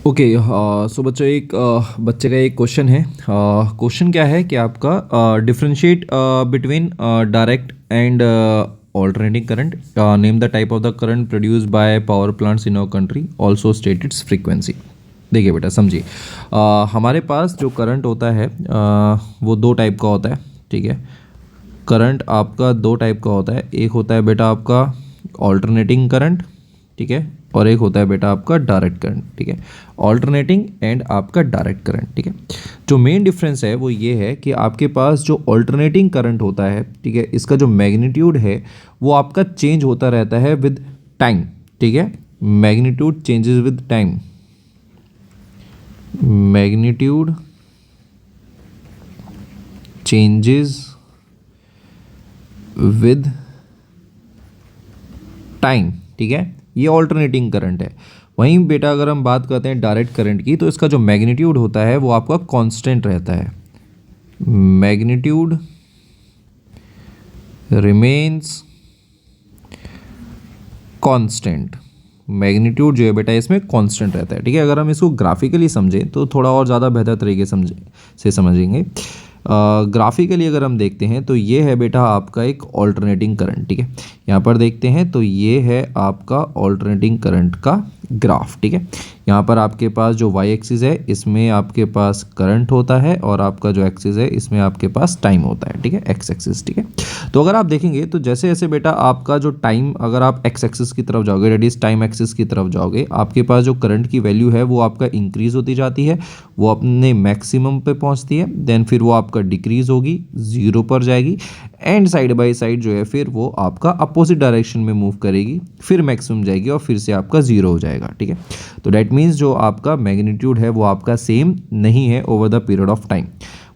Okay. सो बच्चों बच्चे का एक क्वेश्चन है। क्वेश्चन क्या है कि आपका differentiate between direct and alternating current, name the type of the current produce by power plants in our country, also state its frequency. देखिए बेटा समझिए, हमारे पास जो करंट होता है वो दो टाइप का होता है। ठीक है, करंट आपका दो टाइप का होता है। एक होता है बेटा आपका ऑल्टरनेटिंग करंट, ठीक है, और एक होता है बेटा आपका डायरेक्ट करंट। ठीक है, ऑल्टरनेटिंग एंड आपका डायरेक्ट करंट। ठीक है, जो मेन डिफरेंस है वो ये है कि आपके पास जो ऑल्टरनेटिंग करंट होता है, ठीक है, इसका जो मैग्नीट्यूड है वो आपका चेंज होता रहता है विद टाइम। ठीक है, magnitude changes with time, magnitude changes with time. ठीक है, ये ऑल्टरनेटिंग करंट है। वहीं बेटा अगर हम बात करते हैं डायरेक्ट करंट की, तो इसका जो मैग्नीट्यूड होता है वो आपका कांस्टेंट रहता है। मैग्नीट्यूड रिमेन्स कांस्टेंट, मैग्नीट्यूड जो है बेटा इसमें कांस्टेंट रहता है। ठीक है, अगर हम इसको ग्राफिकली समझें तो थोड़ा और ज़्यादा बेहतर तरीके से समझेंगे। ग्राफिकली अगर हम देखते हैं तो ये है बेटा आपका एक ऑल्टरनेटिंग करंट। ठीक है, यहाँ पर देखते हैं तो ये है आपका ऑल्टरनेटिंग करंट का ग्राफ। ठीक है, यहाँ पर आपके पास जो वाई एक्सिस है इसमें आपके पास करंट होता है और आपका जो एक्सिस है इसमें आपके पास टाइम होता है। ठीक है, एक्स एक्सिस। ठीक है, तो अगर आप देखेंगे तो जैसे जैसे बेटा आपका जो टाइम, अगर आप एक्स एक्सिस की तरफ जाओगे, डेट इज टाइम एक्सिस की तरफ जाओगे, आपके पास जो करंट की वैल्यू है वो आपका इंक्रीज होती जाती है, वो अपने मैक्सिमम पे पहुंचती है, देन फिर वो आपका डिक्रीज होगी, जीरो पर जाएगी, एंड साइड बाय साइड जो है फिर वो आपका अपोजिट डायरेक्शन में मूव करेगी, फिर मैक्सिमम जाएगी और फिर से आपका जीरो हो जाएगा। ठीक है, तो डैट मीन्स जो आपका मैग्नीट्यूड है वो आपका सेम नहीं है over the period of time.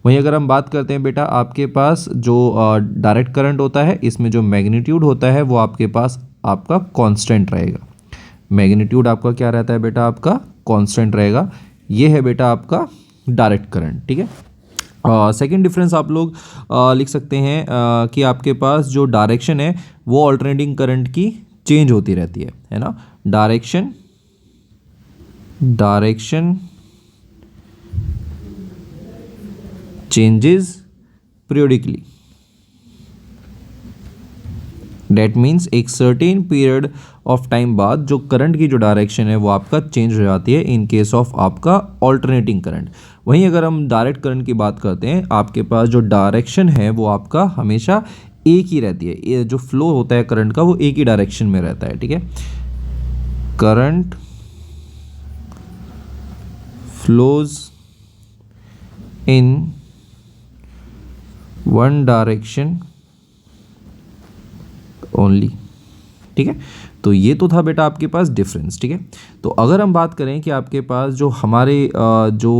वहीं अगर हम बात करते हैं बेटा आपके पास जो डायरेक्ट करंट होता है, इसमें जो मैग्नीट्यूड होता है वो आपके पास आपका कांस्टेंट रहेगा। मैग्नीट्यूड आपका क्या रहता है बेटा, आपका कांस्टेंट रहेगा। ये है बेटा आपका डायरेक्ट करंट। ठीक है, सेकेंड डिफरेंस आप लोग लिख सकते हैं कि आपके पास जो डायरेक्शन है वो ऑल्टरनेटिंग करंट की चेंज होती रहती है ना। Direction changes periodically, that means एक सर्टेन पीरियड ऑफ टाइम बाद जो करंट की जो डायरेक्शन है वो आपका चेंज हो जाती है इन केस ऑफ आपका ऑल्टरनेटिंग करंट। वहीं अगर हम डायरेक्ट करंट की बात करते हैं, आपके पास जो डायरेक्शन है वो आपका हमेशा एक ही रहती है। ये जो फ्लो होता है करंट का वो एक ही डायरेक्शन में रहता है। ठीक है, current flows in one direction only. ठीक है, तो ये तो था बेटा आपके पास डिफरेंस। ठीक है, तो अगर हम बात करें कि आपके पास जो हमारे जो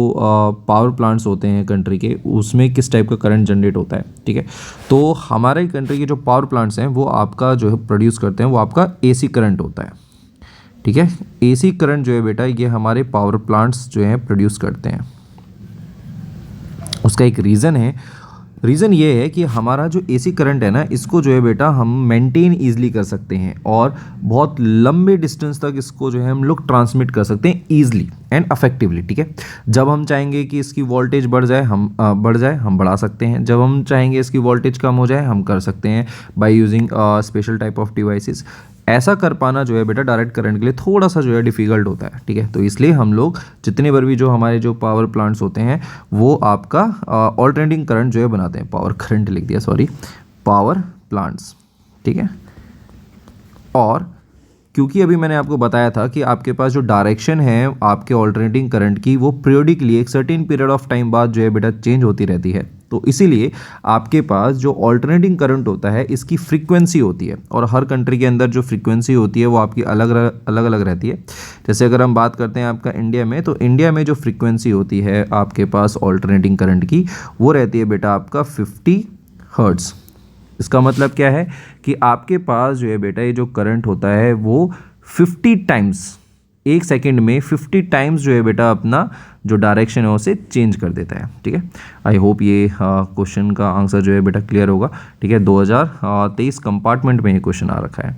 पावर प्लांट्स होते हैं कंट्री के, उसमें किस टाइप का करंट जनरेट होता है। ठीक है, तो हमारे कंट्री के जो पावर प्लांट्स हैं वो आपका जो है प्रोड्यूस करते हैं वो आपका एसी करंट होता है। ठीक है, एसी करंट जो है बेटा ये हमारे पावर प्लांट्स जो हैं प्रोड्यूस करते हैं। उसका एक रीज़न है, रीज़न ये है कि हमारा जो एसी करंट है ना, इसको जो है बेटा हम मेंटेन ईजिली कर सकते हैं और बहुत लंबे डिस्टेंस तक इसको जो है हम लोग ट्रांसमिट कर सकते हैं ईजिली एंड अफेक्टिवली। ठीक है, जब हम चाहेंगे कि इसकी वोल्टेज बढ़ जाए हम बढ़ा सकते हैं, जब हम चाहेंगे इसकी वोल्टेज कम हो जाए हम कर सकते हैं by using special type of devices. ऐसा कर पाना जो है बेटा डायरेक्ट करंट के लिए थोड़ा सा जो है डिफ़िकल्ट होता है। ठीक है, तो इसलिए हम लोग जितने बार भी जो हमारे जो पावर प्लांट्स होते हैं वो आपका ऑल्टरनेटिंग करंट जो है बनाते हैं, पावर करंट लिख दिया सॉरी, पावर प्लांट्स। ठीक है, और क्योंकि अभी मैंने आपको बताया था कि आपके पास जो डायरेक्शन है आपके ऑल्टरनेटिंग करंट की वो पीरियडिकली एक सर्टेन पीरियड ऑफ टाइम बाद जो है बेटा चेंज होती रहती है, तो इसीलिए आपके पास जो ऑल्टरनेटिंग करंट होता है इसकी फ्रीक्वेंसी होती है, और हर कंट्री के अंदर जो फ्रीक्वेंसी होती है वो आपकी अलग अलग रहती है। जैसे अगर हम बात करते हैं आपका इंडिया में, तो इंडिया में जो फ्रीक्वेंसी होती है आपके पास ऑल्टरनेटिंग करंट की वो रहती है बेटा आपका 50 हर्ट्ज़। इसका मतलब क्या है कि आपके पास जो है बेटा ये जो करंट होता है वो 50 टाइम्स, एक सेकंड में 50 टाइम्स जो है बेटा अपना जो डायरेक्शन है उसे चेंज कर देता है। ठीक है, आई होप ये क्वेश्चन का आंसर जो है बेटा क्लियर होगा। ठीक है, 2023 कंपार्टमेंट में ये क्वेश्चन आ रखा है।